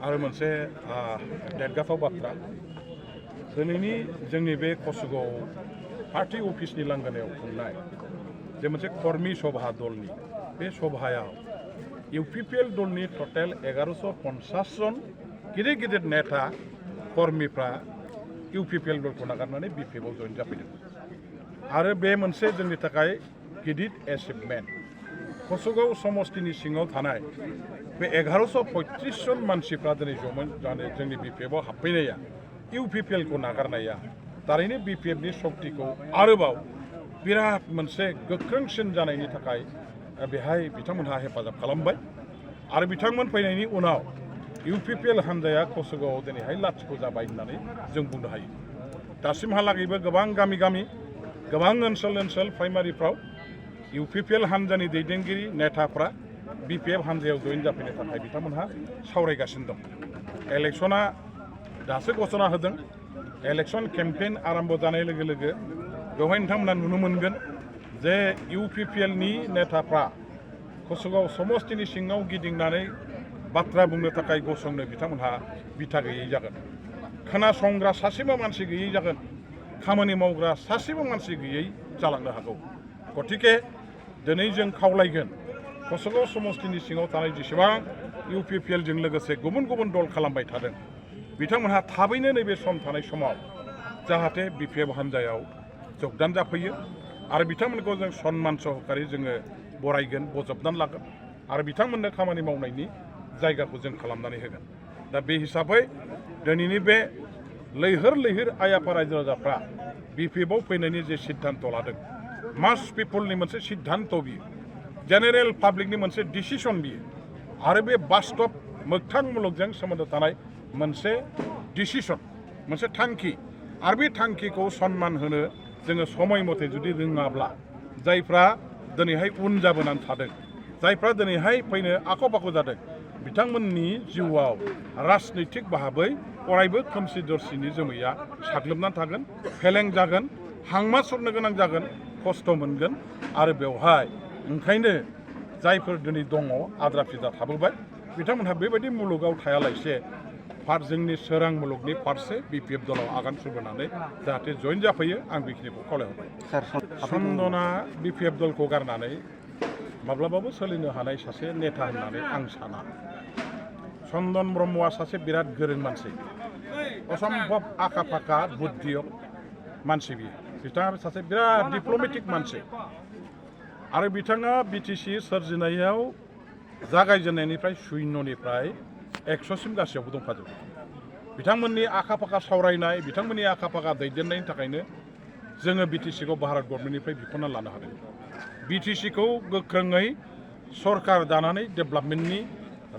आरो मोनसे देरगाथाव बाथ्रा दिनैनि जोंनि बे कसुगाव पार्टी अफिसनि लांगोनायाव खुंनाय जे मोनसे कर्मी सभा दलनि बे सभायाव इउपिपिएल दलनि टटेल 1150 जन गिदिर गिदिर नेता कर्मीफ्रा इउपिपिएल दलखौ नागारनानै बिपिएफआव जइन जाफैदों आरो बे मोनसे जोंनि थाखाय गिदिर एचिभमेन्ट कसुगाव समष्टिनि सिङाव थानाय बे 1135 जन मानसिफ्रा दिनै जोंनि बिपिएफआव हाबफैनाया इउपिपिएलखौ नागारनाया थारैनो बिपिएफनि शक्तिखौ आरोबाव बिराद मोनसे गोख्रोंसिन जानायनि थाखाय बेहाय बिथांमोनहा हेफाजाब खालामबाय आरो बिथांमोन फैनायनि उनाव इउपिपिएल हान्जाया कसुगावआव दिनैहाय लाथिख' जाबाय होननानै जों बुंनो हायो। दासिमहालागैबो गोबां गामि गामि गोबां ओनसोल प्राइमारिफ्राव इउपिपिएल हान्जानि दैदेनगिरि नेताफ्रा बिपिएफ हान्जायाव जइन जाफैनो थाखाय बिथांमोनहा सावरायगासिनो दं। इलेक्शना दासो घोषणा होदों। इलेक्शन केम्पेन आरम्भ जानाय लोगो लोगो बेवहाय नोंथांमोना नुनो मोनगोन जे इउपिपिएलनि नेताफ्रा कसुगाव समष्टिनि सिङाव गिदिंनानै बाथ्रा बुंनो थाखाय गसंनो बिथांमोनहा बिथा गैयै जागोन। खोनासंग्रा सासेबो मानसि गैयै जागोन। खामानि मावग्रा सासेबो मानसि गैयै जालांनो हागौ। गतिके दिनै जों खावलायगोन कसुगाव समष्टिनि सिङाव थानाय जेसेबां इउपिपिएलजों लोगोसे गुबुन गुबुन दल खालामबाय थादों बिथांमोनहा थाबैनो नैबे सम थानाय समाव जाहाथे बिपिएफ हान्जायाव जगदान जाफैयो आरो बिथांमोनखौ जों सन्मान सहकारै जोङो बरायगोन बजबनानै लागोन आरो बिथांमोननो खामानि मावनायनि जायगाखौ जों खालामनानै होगोन। दा बे हिसाबै दिनैनि बे लैहोर आइ आफा रायजो राजाफ्रा बिपिएफआव फैनायनि जे सिद्धान्त लादों मास पिपलनि मोनसे सिद्धान्त बियो जेनेरेल पाब्लिकनि मोनसे डिसिसन बियो आरो बे बास्तब मोगथां मुलुगजों सोमोन्दो थानाय मोनसे डिसिसन मोनसे थांखि आरो बे थांखिखौ सन्मान होनो जोङो समय मथे जुदि रोङाब्ला जायफ्रा दिनैहाय उन जाबोनानै थादों जायफ्रा दिनैहाय फैनो आख' फाख' जादों बिथांमोननि जिउआव राजनैतिक भाबै अरायबो खोमसि दरसिनि जोमैया साग्लोबनानै थागोन फेलें जागोन हांमा सरनो गोनां जागोन खस्थ' मोनगोन आरो बेवहाय ओंखायनो जायफोर दिनै दङ आद्रा फिद्रा थाबोबाय बिथांमोनहा बेबायदि मुलुगाव थायालासे जोंनि सोरां मुलुगनि फारसे बिपिएफ दलाव आगान सुरबोनानै जाहाथे जइन जाफैयो आं बेखिनिखौ खावलायहरबाय। चन्दना बिपिएफ दलखौ गारनानै माब्लाबाबो सोलिनो हानाय सासे नेता होननानै आं साना। चन्दन ब्रह्मआ सासे बिराद गोरों मानसि असम्भब आखा फाखा बुद्धियक मानसि बियो। बिथाङा सासे बिराद डिप्ल'मेटिक मानसि आरो बिथाङा बिटिसि सोरजिनायाव जागायजेननायनिफ्राय शून्यनिफ्राय 100सिम गासैयावबो दंखाजोबो। बिथांमोननि आखा फाखा सावरायनाय बिथांमोननि आखा फाखा दैदेननायनि थाखायनो जोङो बिटिसिखौ भारत गभर्नमेन्टनिफ्राय बिख'ना लानो हादों। बिटिसिखौ गोख्रोङै सरकार दानानै डेभेलपमेन्टनि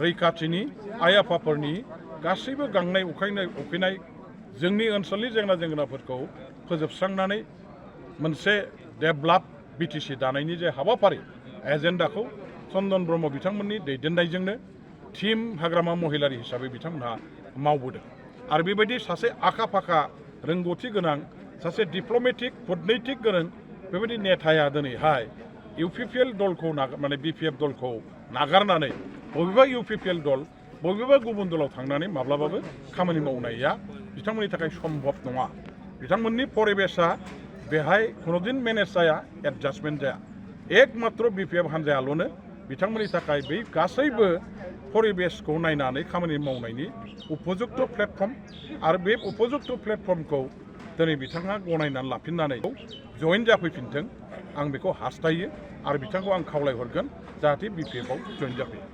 रैखाथिनि आइ आफाफोरनि गासैबो गांनाय उखैनाय जोंनि ओनसोलनि जेंना जेंनाफोरखौ फोजोबस्रांनानै मोनसे डेभेलप बिटिसि दानायनि जे हाबाफारि एजेन्डाखौ चन्दन ब्रह्म बिथांमोननि दैदेननायजोंनो टीम हाग्रामा महिलारि हिसाबै बिथांमोनहा मावबोदों आरो बेबायदि सासे आखा फाखा रोंगौथि गोनां सासे डिप्ल'मेटिक कूटनैतिक गोरों बेबायदि नेताया दिनैहाय इउपिपिएल दलखौ माने बिपिएफ दलखौ नागारनानै बबेबा इउपिपिएल दल बबेबा गुबुन दलाव थांनानै माब्लाबाबो खामानि मावनाया बिथांमोननि थाखाय सम्भब नङा। बिथांमोननि परिबेसा बेहाय खुनुदिन मेनेज जाया एडजास्टमेन्ट जाया। एकमात्र बिपिएफ हान्जायाल'नो बिथांमोननि थाखाय बै गासैबो परिबेसखौ नायनानै खामानि मावनायनि उपयुक्त प्लेटफर्म आरो बे उपयुक्त प्लेटफर्मखौ दिनै बिथाङा गनायनानै लाफिननानै जइन जाफैफिनथों आं बेखौ हास्थायो आरो बिथांखौ आं खावलायहरगोन जाहाथे बिपिएफआव जइन जाफैयो।